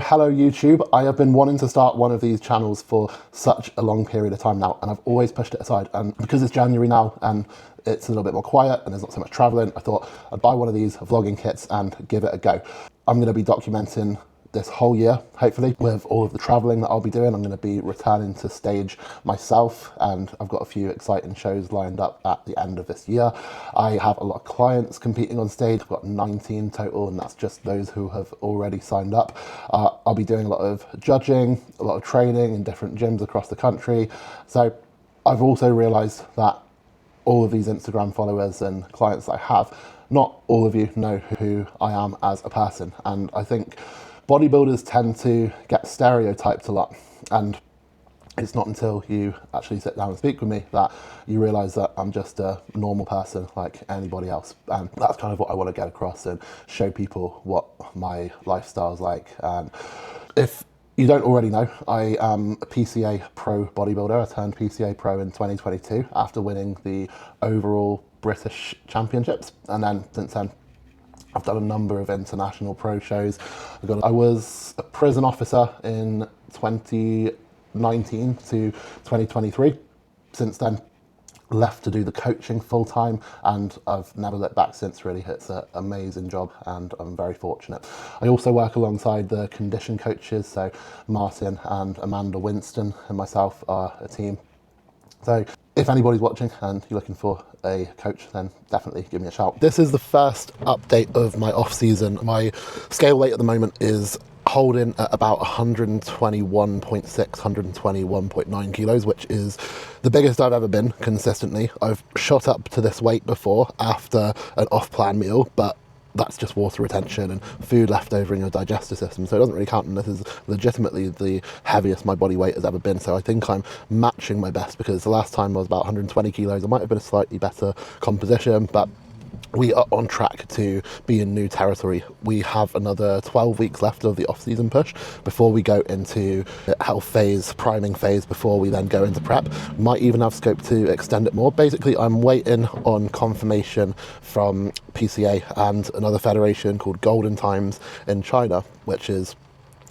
Hello YouTube. I have been wanting to start one of these channels for such a long period of time now, and I've always pushed it aside. And because it's January now and it's a little bit more quiet and there's not so much traveling, I thought I'd buy one of these vlogging kits and give it a go. I'm going to be documenting this whole year, hopefully, with all of the traveling that I'll be doing. I'm going to be returning to stage myself, and I've got a few exciting shows lined up at the end of this year. I have a lot of clients competing on stage. I've got 19 total, and that's just those who have already signed up. I'll be doing a lot of judging, a lot of training in different gyms across the country. So I've also realized that all of these Instagram followers and clients that I have, not all of you know who I am as a person. And I think bodybuilders tend to get stereotyped a lot, and it's not until you actually sit down and speak with me that you realise that I'm just a normal person like anybody else. And that's kind of what I want to get across and show people what my lifestyle's like. And if you don't already know, I am a PCA Pro bodybuilder. I turned PCA Pro in 2022 after winning the overall British Championships, and then since then I've done a number of international pro shows. I was a prison officer in 2019 to 2023. Since then, left to do the coaching full time, and I've never looked back since, really. It's an amazing job and I'm very fortunate. I also work alongside the condition coaches, so Martin and Amanda Winston and myself are a team. So if anybody's watching and you're looking for a coach, then definitely give me a shout. This is the first update of my off season. My scale weight at the moment is holding at about 121.6, 121.9 kilos, which is the biggest I've ever been consistently. I've shot up to this weight before after an off-plan meal, but that's just water retention and food left over in your digestive system, so it doesn't really count, and this is legitimately the heaviest my body weight has ever been. So I think I'm matching my best, because the last time I was about 120 kilos. I might have been a slightly better composition, but we are on track to be in new territory. We have another 12 weeks left of the off-season push before we go into the health phase, priming phase, before we then go into prep. Might even have scope to extend it more. Basically, I'm waiting on confirmation from PCA and another federation called Golden Times in China, which is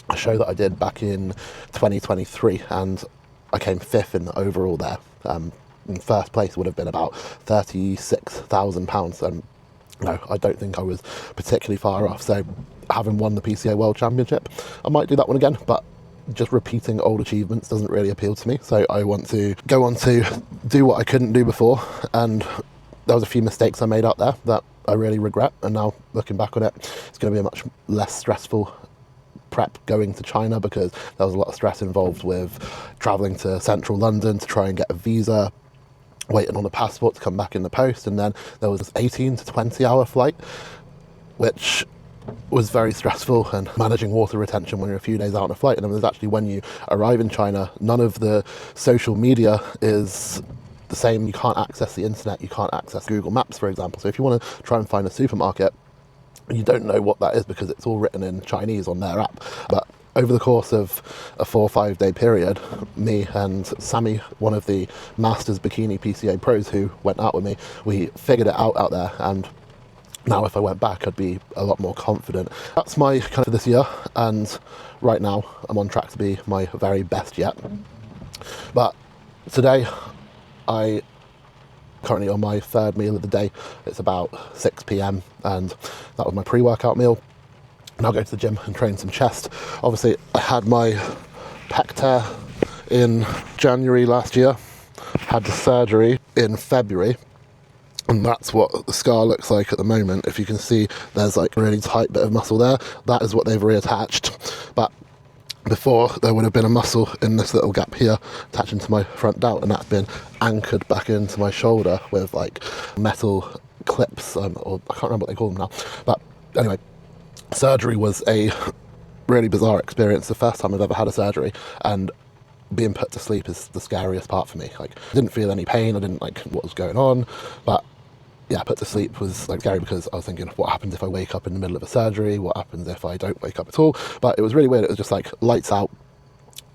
a show that I did back in 2023, and I came 5th in the overall there. In first place would have been about £36,000, and no, I don't think I was particularly far off. So having won the PCA World Championship, I might do that one again, but just repeating old achievements doesn't really appeal to me. So I want to go on to do what I couldn't do before, and there was a few mistakes I made out there that I really regret, and now looking back on it, it's going to be a much less stressful prep going to China, because there was a lot of stress involved with travelling to central London to try and get a visa, waiting on a passport to come back in the post, and then there was this 18 to 20 hour flight, which was very stressful, and managing water retention when you're a few days out on a flight. And then there's actually, when you arrive in China, none of the social media is the same. You can't access the internet, you can't access Google Maps, for example. So if you want to try and find a supermarket, you don't know what that is, because it's all written in Chinese on their app. But over the course of a 4 or 5 day period, me and Sammy, one of the Masters Bikini PCA Pros who went out with me, we figured it out there, and now if I went back, I'd be a lot more confident. That's my kind of this year, and right now I'm on track to be my very best yet. But today, I currently on my third meal of the day. It's about 6 PM, and that was my pre-workout meal. Now go to the gym and train some chest. Obviously, I had my pec tear in January last year, had the surgery in February, and that's what the scar looks like at the moment. If you can see, there's like a really tight bit of muscle there. That is what they've reattached. But before, there would have been a muscle in this little gap here attaching to my front delt, and that's been anchored back into my shoulder with like metal clips, or I can't remember what they call them now. But anyway, surgery was a really bizarre experience. The first time I've ever had a surgery, and being put to sleep is the scariest part for me. Like, I didn't feel any pain, I didn't like what was going on, but yeah, put to sleep was like scary, because I was thinking, what happens if I wake up in the middle of a surgery? What happens if I don't wake up at all? But it was really weird. It was just like lights out.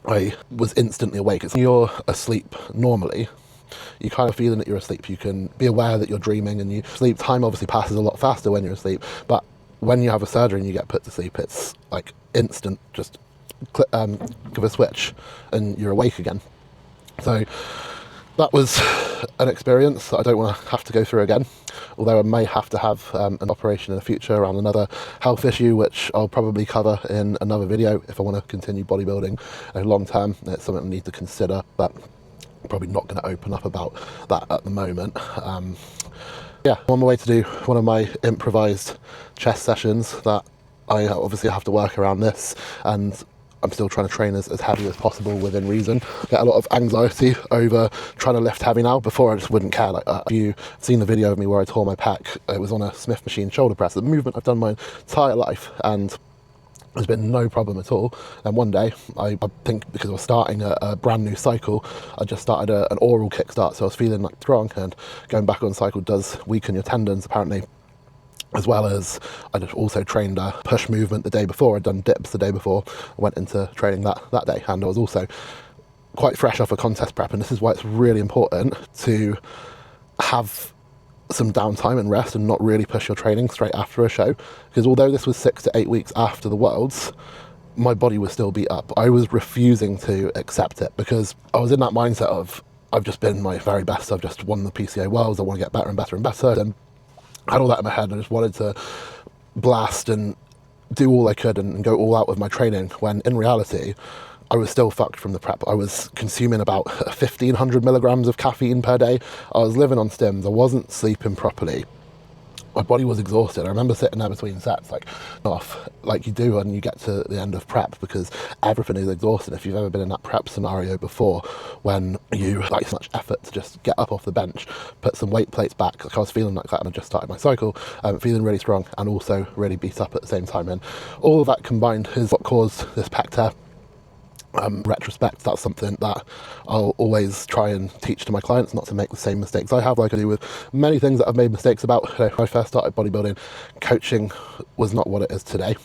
I was instantly awake. It's when you're asleep normally, you kind of feeling that you're asleep. You can be aware that you're dreaming, and you sleep time obviously passes a lot faster when you're asleep. But when you have a surgery and you get put to sleep, it's like instant, just give a switch and you're awake again. So that was an experience that I don't want to have to go through again, although I may have to have an operation in the future around another health issue, which I'll probably cover in another video if I want to continue bodybuilding long term. It's something I need to consider, but I'm probably not going to open up about that at the moment. Yeah, I'm on my way to do one of my improvised chest sessions that I obviously have to work around this, and I'm still trying to train as heavy as possible within reason. I get a lot of anxiety over trying to lift heavy now. Before I just wouldn't care like that. If you've seen the video of me where I tore my pec, it was on a Smith machine shoulder press, the movement I've done my entire life, and there's been no problem at all. And one day, I think because I was starting a brand new cycle, I just started an oral kickstart, so I was feeling like strong, and going back on cycle does weaken your tendons apparently, as well as I just also trained a push movement the day before. I'd done dips the day before. I went into training that day, and I was also quite fresh off a contest prep, and this is why it's really important to have some downtime and rest and not really push your training straight after a show, because although this was 6 to 8 weeks after the Worlds, my body was still beat up. I was refusing to accept it because I was in that mindset of I've just been my very best, I've just won the PCA Worlds, I want to get better and better and better, and I had all that in my head. I just wanted to blast and do all I could and go all out with my training, when in reality I was still fucked from the prep. I was consuming about 1,500 milligrams of caffeine per day. I was living on stims. I wasn't sleeping properly. My body was exhausted. I remember sitting there between sets, like off, like you do when you get to the end of prep, because everything is exhausted. If you've ever been in that prep scenario before, when you like so much effort to just get up off the bench, put some weight plates back, like I was feeling like that, and I just started my cycle, feeling really strong and also really beat up at the same time. And all of that combined is what caused this pec tear. Retrospect, that's something that I'll always try and teach to my clients, not to make the same mistakes I have, like I do with many things that I've made mistakes about. When I first started bodybuilding, coaching was not what it is today,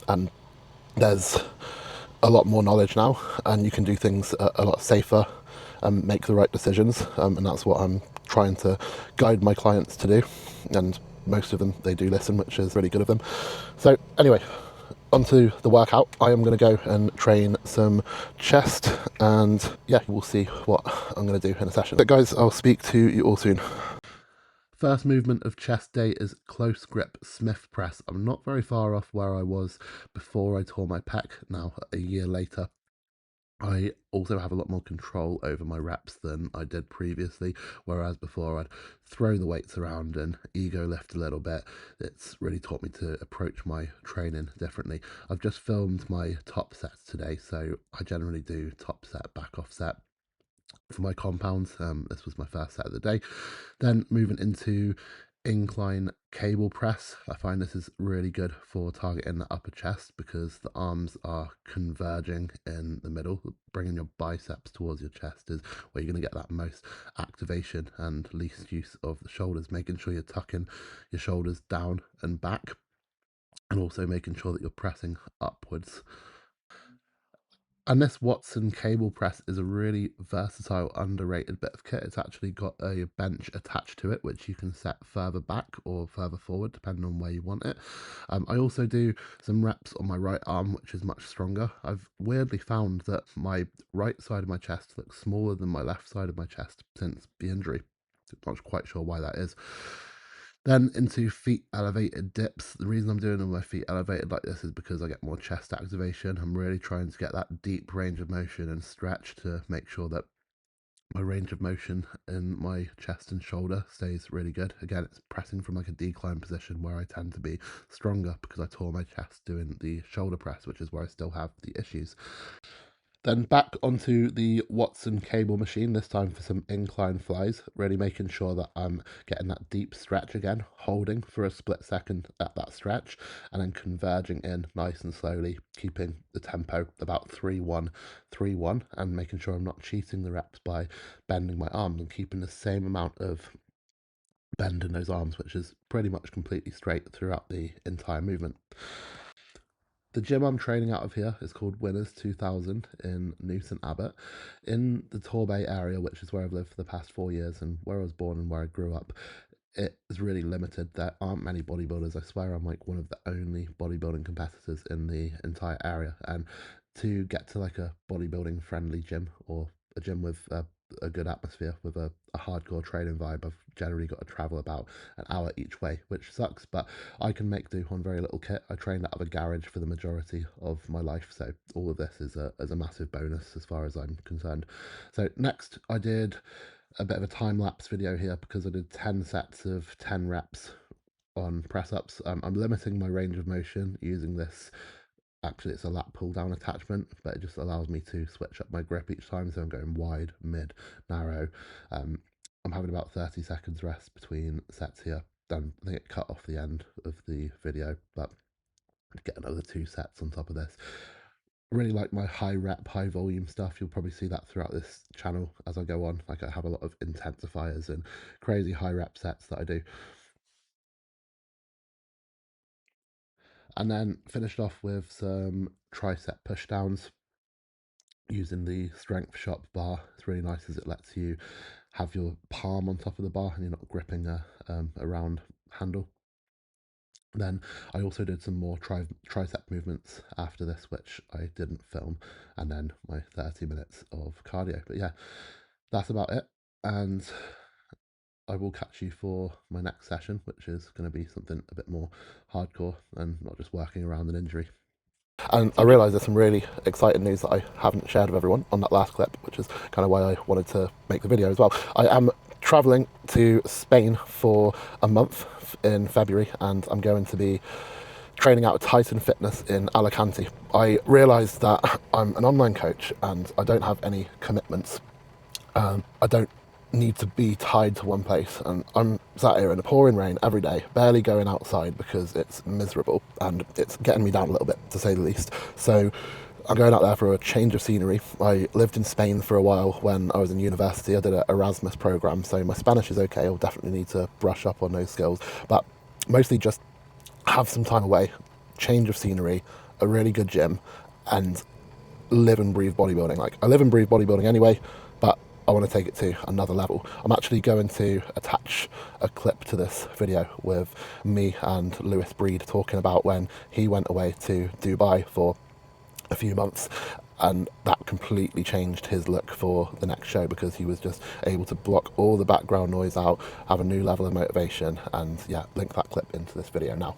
and there's a lot more knowledge now, and you can do things a lot safer and make the right decisions, and that's what I'm trying to guide my clients to do, and most of them, they do listen, which is really good of them. So anyway, onto the workout. I am going to go and train some chest, and yeah, we'll see what I'm going to do in a session. But guys, I'll speak to you all soon. First movement of chest day is close grip Smith press. I'm not very far off where I was before I tore my pec now, a year later. I also have a lot more control over my reps than I did previously, whereas before I'd throw the weights around and ego lift a little bit. It's really taught me to approach my training differently. I've just filmed my top sets today, so I generally do top set, back off set for my compounds. This was my first set of the day. Then moving into incline cable press. I find this is really good for targeting the upper chest because the arms are converging in the middle. Bringing your biceps towards your chest is where you're going to get that most activation and least use of the shoulders. Making sure you're tucking your shoulders down and back, and also making sure that you're pressing upwards. And this Watson cable press is a really versatile, underrated bit of kit. It's actually got a bench attached to it, which you can set further back or further forward, depending on where you want it. I also do some reps on my right arm, which is much stronger. I've weirdly found that my right side of my chest looks smaller than my left side of my chest since the injury. Not quite sure why that is. Then into feet elevated dips. The reason I'm doing my feet elevated like this is because I get more chest activation. I'm really trying to get that deep range of motion and stretch to make sure that my range of motion in my chest and shoulder stays really good. Again, it's pressing from like a decline position where I tend to be stronger because I tore my chest doing the shoulder press, which is where I still have the issues. Then back onto the Watson cable machine, this time for some incline flies, really making sure that I'm getting that deep stretch again, holding for a split second at that stretch, and then converging in nice and slowly, keeping the tempo about 3-1, 3-1, and making sure I'm not cheating the reps by bending my arms and keeping the same amount of bend in those arms, which is pretty much completely straight throughout the entire movement. The gym I'm training out of here is called Winners 2000 in Newton Abbot, in the Torbay area, which is where I've lived for the past 4 years and where I was born and where I grew up. It is really limited. There aren't many bodybuilders. I swear I'm like one of the only bodybuilding competitors in the entire area, and to get to like a bodybuilding friendly gym, or a gym with a good atmosphere with a hardcore training vibe, I've generally got to travel about an hour each way, which sucks, but I can make do on very little kit. I trained out of a garage for the majority of my life, so all of this is a massive bonus as far as I'm concerned. So next I did a bit of a time-lapse video here because I did 10 sets of 10 reps on press-ups. I'm limiting my range of motion using this. Actually, it's a lat pull down attachment, but it just allows me to switch up my grip each time. So I'm going wide, mid, narrow. I'm having about 30 seconds rest between sets here. Then I think it cut off the end of the video, but get another 2 sets on top of this. Really like my high rep, high volume stuff. You'll probably see that throughout this channel as I go on. Like, I have a lot of intensifiers and crazy high rep sets that I do. And then finished off with some tricep push downs using the Strength Shop bar. It's really nice as it lets you have your palm on top of the bar and you're not gripping a round handle. Then I also did some more tricep movements after this, which I didn't film, and then my 30 minutes of cardio. But yeah, that's about it, and I will catch you for my next session, which is going to be something a bit more hardcore and not just working around an injury. And I realise there's some really exciting news that I haven't shared with everyone on that last clip, which is kind of why I wanted to make the video as well. I am travelling to Spain for a month in February, and I'm going to be training out at Titan Fitness in Alicante. I realised that I'm an online coach and I don't have any commitments. I don't need to be tied to one place, and I'm sat here in the pouring rain every day, barely going outside because it's miserable and it's getting me down a little bit, to say the least. So I'm going out there for a change of scenery. I lived in Spain for a while when I was in university. I did an Erasmus program, so my Spanish is okay. I'll definitely need to brush up on those skills, but mostly just have some time away, change of scenery, a really good gym, and live and breathe bodybuilding. Like, I live and breathe bodybuilding anyway, but I want to take it to another level. I'm actually going to attach a clip to this video with me and Lewis Breed talking about when he went away to Dubai for a few months, and that completely changed his look for the next show because he was just able to block all the background noise out, have a new level of motivation, and yeah, link that clip into this video now.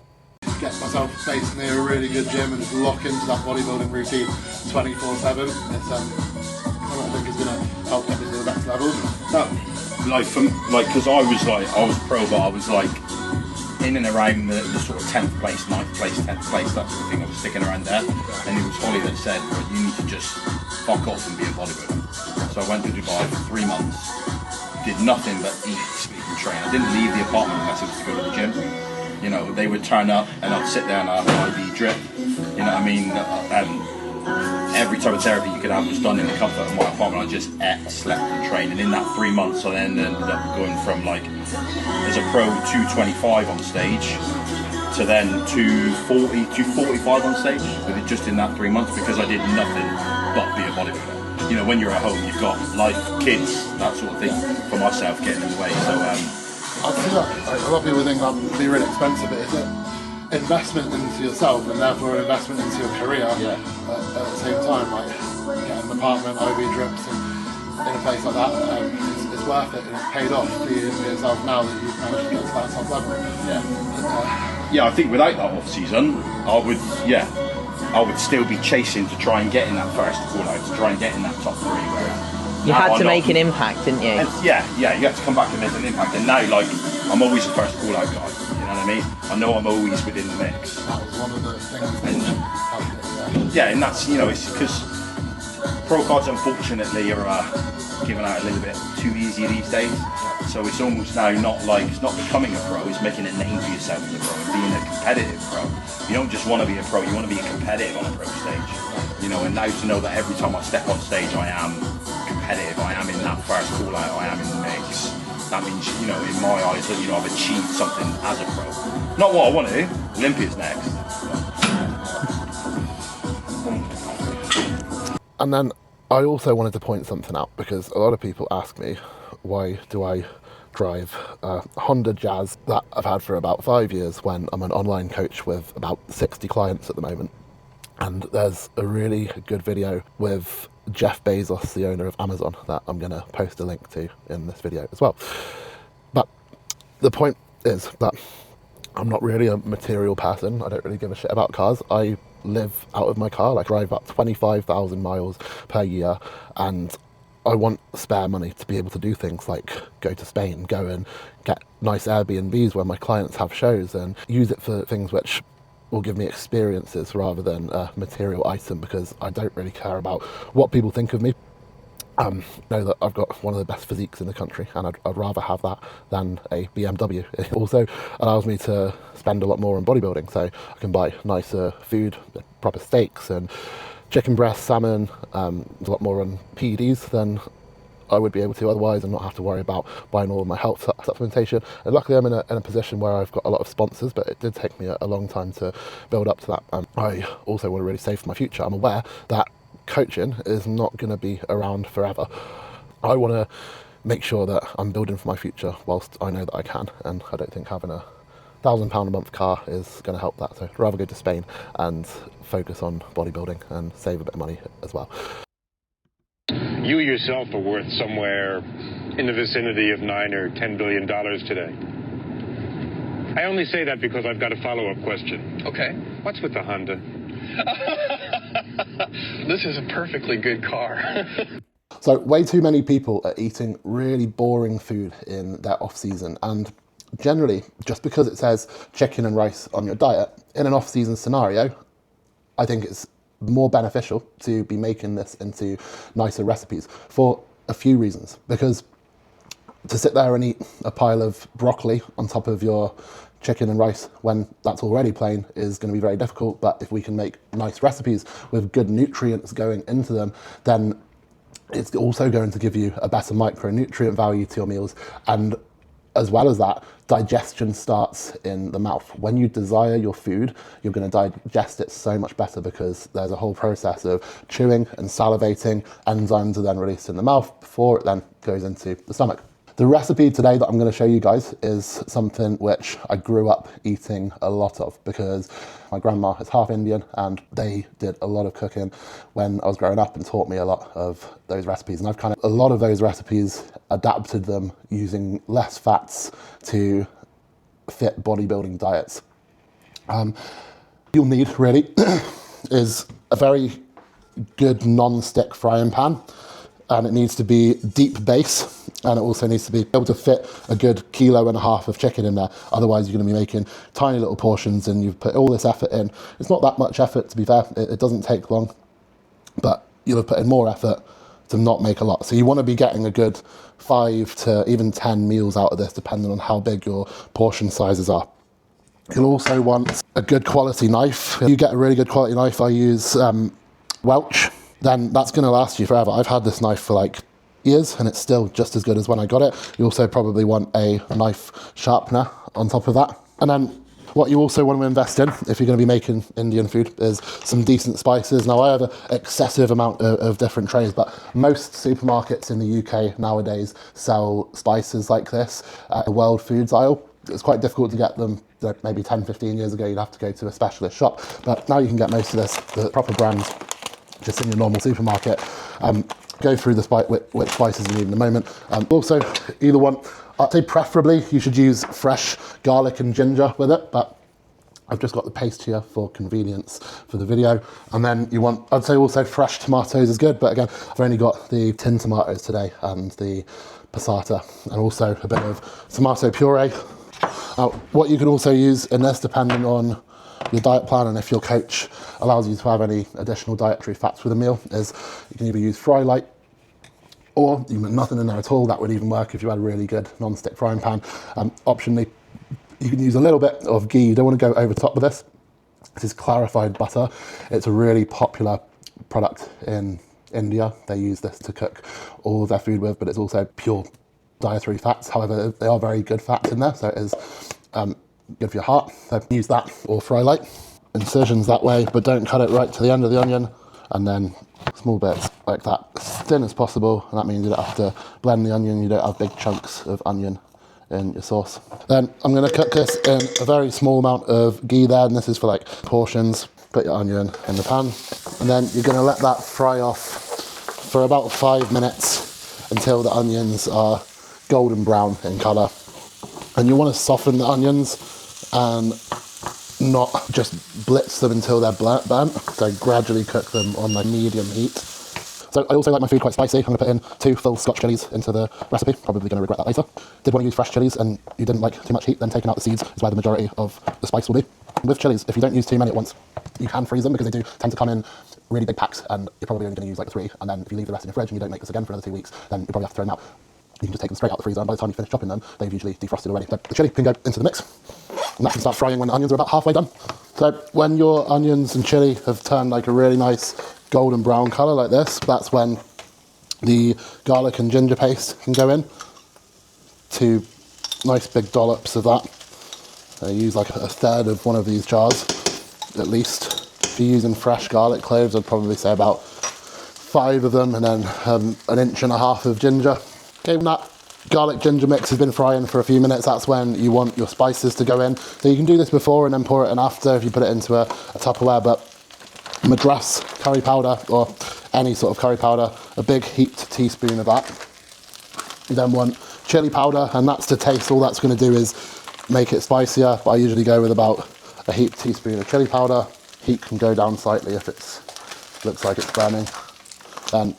Get myself based near a really good gym and just lock into that bodybuilding routine 24/7. It's I think is going to help get me to the next level. So, because I was pro, but I was like in and around the sort of 10th place, 9th place, 10th place, that sort of thing. I was sticking around there, and it was Holly that said, well, you need to just fuck off and be a bodybuilder. So I went to Dubai for 3 months, did nothing but eat, sleep and train. I didn't leave the apartment unless it was to go to the gym. You know, they would turn up and I'd sit there and I'd have an IV drip. You know what I mean? Every type of therapy you could have was done in the comfort of my apartment. I just ate, slept and trained, and in that 3 months I then ended up going from, like, as a pro 225 on stage to then 240, 245 on stage just in that 3 months, because I did nothing but be a bodybuilder. You know, when you're at home you've got life, kids, that sort of thing, for myself getting in the way. So I feel like a lot of people think that would be really expensive, but is it investment into yourself and therefore an investment into your career at the same time? Like, getting an apartment, IV drips, and in a place like that, it's worth it, and it's paid off for yourself now that you've managed to get to that top level. Yeah, I think without that off season, I would still be chasing to try and get in that first call out, to try and get in that top 3. Where you had to make an impact, didn't you? And you have to come back and make an impact. And now, like, I'm always the first call out guy. You know what I mean? I know I'm always within the mix. That was one of the things. And that's, you know, it's because pro cards unfortunately are given out a little bit too easy these days. So it's almost now not like, it's not becoming a pro, it's making a name for yourself as a pro and being a competitive pro. You don't just want to be a pro, you want to be competitive on a pro stage. You know, and now to know that every time I step on stage I am competitive, I am in that first call out, I am in the mix. That means, you know, in my eyes, that, you know, I've achieved something as a pro. Not what I want to do. Olympia's next. And then I also wanted to point something out, because a lot of people ask me, why do I drive a Honda Jazz that I've had for about 5 years when I'm an online coach with about 60 clients at the moment? And there's a really good video with Jeff Bezos, the owner of Amazon, that I'm going to post a link to in this video as well. But the point is that I'm not really a material person. I don't really give a shit about cars. I live out of my car. I drive about 25,000 miles per year, and I want spare money to be able to do things like go to Spain, go and get nice Airbnbs where my clients have shows, and use it for things which will give me experiences rather than a material item, because I don't really care about what people think of me. Know that I've got one of the best physiques in the country, and I'd rather have that than a BMW. It also allows me to spend a lot more on bodybuilding, so I can buy nicer food, proper steaks and chicken breast, salmon, a lot more on PEDs than I would be able to otherwise, and not have to worry about buying all of my health supplementation. And luckily I'm in a position where I've got a lot of sponsors, but it did take me a long time to build up to that. I also want to really save for my future. I'm aware that coaching is not going to be around forever. I want to make sure that I'm building for my future whilst I know that I can, and I don't think having a £1,000 a month car is going to help that. So I'd rather go to Spain and focus on bodybuilding and save a bit of money as well. You yourself are worth somewhere in the vicinity of $9 or $10 billion today. I only say that because I've got a follow-up question. Okay. What's with the Honda? This is a perfectly good car. So way too many people are eating really boring food in their off-season, and generally, just because it says chicken and rice on your diet, in an off-season scenario, I think it's more beneficial to be making this into nicer recipes for a few reasons. Because to sit there and eat a pile of broccoli on top of your chicken and rice when that's already plain is going to be very difficult. But if we can make nice recipes with good nutrients going into them, then it's also going to give you a better micronutrient value to your meals. And as well as that, digestion starts in the mouth. When you desire your food, you're going to digest it so much better, because there's a whole process of chewing and salivating. Enzymes are then released in the mouth before it then goes into the stomach. The recipe today that I'm going to show you guys is something which I grew up eating a lot of, because my grandma is half Indian and they did a lot of cooking when I was growing up and taught me a lot of those recipes. And I've kind of, a lot of those recipes, adapted them using less fats to fit bodybuilding diets. You'll need really is a very good non-stick frying pan, and it needs to be deep base, and it also needs to be able to fit a good 1.5 kilos of chicken in there. Otherwise you're going to be making tiny little portions, and you've put all this effort in. It's not that much effort, to be fair. It doesn't take long, but you'll have put in more effort to not make a lot. So you want to be getting a good 5 to even 10 meals out of this, depending on how big your portion sizes are. You'll also want a good quality knife. If you get a really good quality knife, I use Welch, then that's going to last you forever. I've had this knife for like years and it's still just as good as when I got it. You also probably want a knife sharpener on top of that. And then what you also want to invest in, if you're going to be making Indian food, is some decent spices. Now, I have an excessive amount of different trays, but most supermarkets in the UK nowadays sell spices like this at the World Foods aisle. It's quite difficult to get them. Maybe 10, 15 years ago, you'd have to go to a specialist shop. But now you can get most of this, the proper brands, just in your normal supermarket. Go through which spices you need in a moment. Also, either one, I'd say preferably you should use fresh garlic and ginger with it, but I've just got the paste here for convenience for the video. And then you want, I'd say also fresh tomatoes is good, but again, I've only got the tin tomatoes today and the passata, and also a bit of tomato puree. What you can also use in this, depending on your diet plan and if your coach allows you to have any additional dietary fats with a meal, is you can either use fry light, or you put nothing in there at all. That would even work if you had a really good non-stick frying pan. Optionally, you can use a little bit of ghee. You don't want to go over top of this. This is clarified butter. It's a really popular product in India. They use this to cook all of their food with, but it's also pure dietary fats. However, they are very good fats in there, so it is good for your heart. So use that or fry light. Incisions that way, but don't cut it right to the end of the onion, and then small bits like that, as thin as possible, and that means you don't have to blend the onion, you don't have big chunks of onion in your sauce. Then I'm going to cook this in a very small amount of ghee there, and this is for like portions. Put your onion in the pan, and then you're going to let that fry off for about 5 minutes until the onions are golden brown in colour. And you want to soften the onions and not just blitz them until they're burnt, so gradually cook them on like medium heat. So I also like my food quite spicy. I'm going to put in 2 full Scotch chillies into the recipe, probably going to regret that later. Did want to use fresh chillies and you didn't like too much heat, then taking out the seeds is where the majority of the spice will be. With chillies, if you don't use too many at once, you can freeze them because they do tend to come in really big packs, and you're probably only going to use like 3, and then if you leave the rest in your fridge and you don't make this again for another 2 weeks, then you probably have to throw them out. You can just take them straight out the freezer, and by the time you finish chopping them, they've usually defrosted already. So the chilli can go into the mix, and that can start frying when the onions are about halfway done. So when your onions and chilli have turned like a really nice golden brown colour like this, that's when the garlic and ginger paste can go in. 2 nice big dollops of that. I use like a third of one of these jars, at least. If you're using fresh garlic cloves, I'd probably say about 5 of them, and then 1.5 inches of ginger. Okay, when that garlic ginger mix has been frying for a few minutes, that's when you want your spices to go in. So you can do this before and then pour it in after if you put it into a Tupperware, but Madras curry powder, or any sort of curry powder, a big heaped teaspoon of that. You then want chili powder, and that's to taste. All that's going to do is make it spicier, but I usually go with about a heaped teaspoon of chili powder. Heat can go down slightly if it looks like it's burning. Then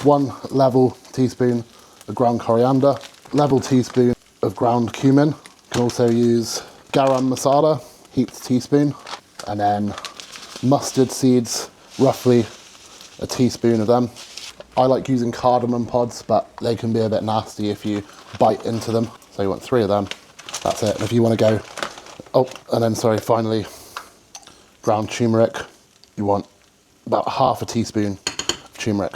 1 level teaspoon of ground coriander, level teaspoon of ground cumin. You can also use garam masala, heaped teaspoon, and then mustard seeds, roughly a teaspoon of them. I like using cardamom pods, but they can be a bit nasty if you bite into them. So you want 3 of them. That's it. And if you want to go, finally, ground turmeric. You want about half a teaspoon of turmeric.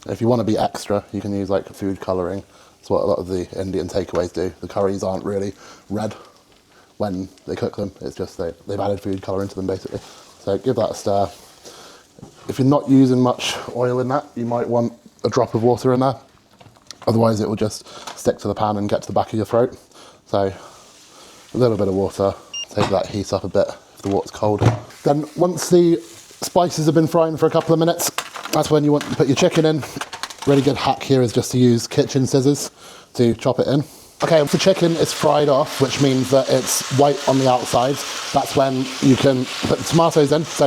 If you want to be extra, you can use like food colouring. That's what a lot of the Indian takeaways do. The curries aren't really red when they cook them. It's just they've added food colour into them basically. So give that a stir. If you're not using much oil in that, you might want a drop of water in there. Otherwise it will just stick to the pan and get to the back of your throat. So a little bit of water, take that heat up a bit if the water's cold. Then once the spices have been frying for a couple of minutes, that's when you want to put your chicken in. Really good hack here is just to use kitchen scissors to chop it in. Okay, once the chicken is fried off, which means that it's white on the outside, that's when you can put the tomatoes in. So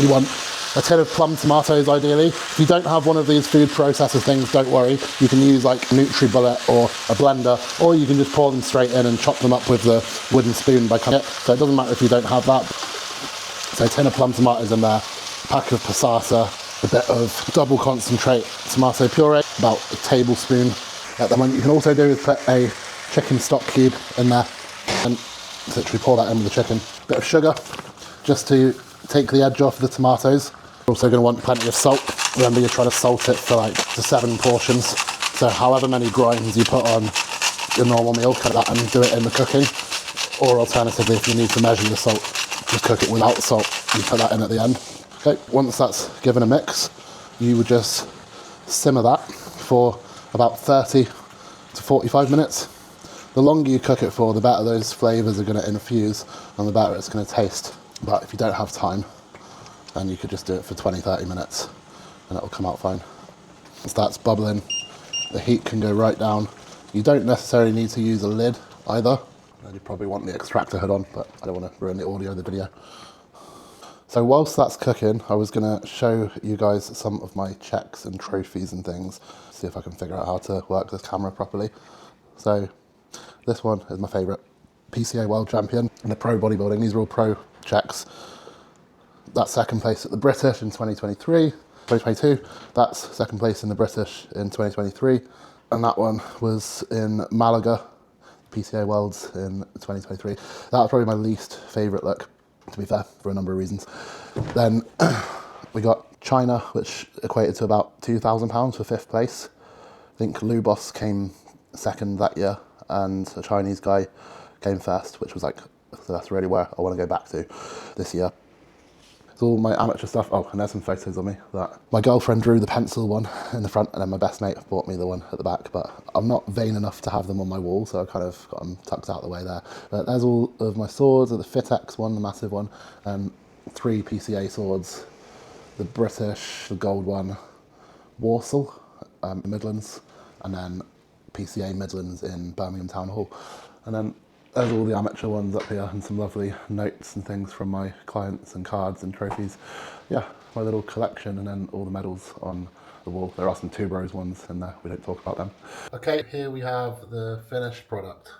you want a tin of plum tomatoes ideally. If you don't have one of these food processor things, don't worry. You can use like NutriBullet or a blender, or you can just pour them straight in and chop them up with the wooden spoon by cutting it. So it doesn't matter if you don't have that. So a tin of plum tomatoes in there, pack of passata, a bit of double concentrate tomato puree, about a tablespoon. At the moment, you can also do is put a chicken stock cube in there and literally pour that in with the chicken. A bit of sugar, just to take the edge off the tomatoes. You're also going to want plenty of salt. Remember, you're trying to salt it for like to 7 portions. So however many grinds you put on your normal meal, cut that and do it in the cooking. Or alternatively, if you need to measure the salt, just cook it without salt. You put that in at the end. Okay, once that's given a mix, you would just simmer that for about 30 to 45 minutes. The longer you cook it for, the better those flavours are going to infuse and the better it's going to taste. But if you don't have time, then you could just do it for 20-30 minutes and it'll come out fine. Once that's bubbling, the heat can go right down. You don't necessarily need to use a lid either. You probably want the extractor hood on, but I don't want to ruin the audio of the video. So whilst that's cooking, I was going to show you guys some of my checks and trophies and things, see if I can figure out how to work this camera properly. So this one is my favourite, PCA World Champion in the Pro Bodybuilding. These are all pro checks. That's second place at the British in 2022. That's second place in the British in 2023. And that one was in Malaga, PCA Worlds in 2023. That was probably my least favourite look, to be fair, for a number of reasons. Then we got China, which equated to about £2,000 for 5th place. I think Lubos came second that year, and a Chinese guy came first, which was like, so that's really where I want to go back to this year. It's all my amateur stuff. Oh, and there's some photos of me. That my girlfriend drew the pencil one in the front, and then my best mate bought me the one at the back, but I'm not vain enough to have them on my wall, so I kind got them tucked out the way there. But there's all of my swords, the Fitex one, the massive one, 3 PCA swords, the British, the gold one, Warsaw, Midlands, and then PCA Midlands in Birmingham Town Hall. And then there's all the amateur ones up here and some lovely notes and things from my clients and cards and trophies. Yeah, my little collection, and then all the medals on the wall. There are some Two Bros ones in there, we don't talk about them. Okay, here we have the finished product.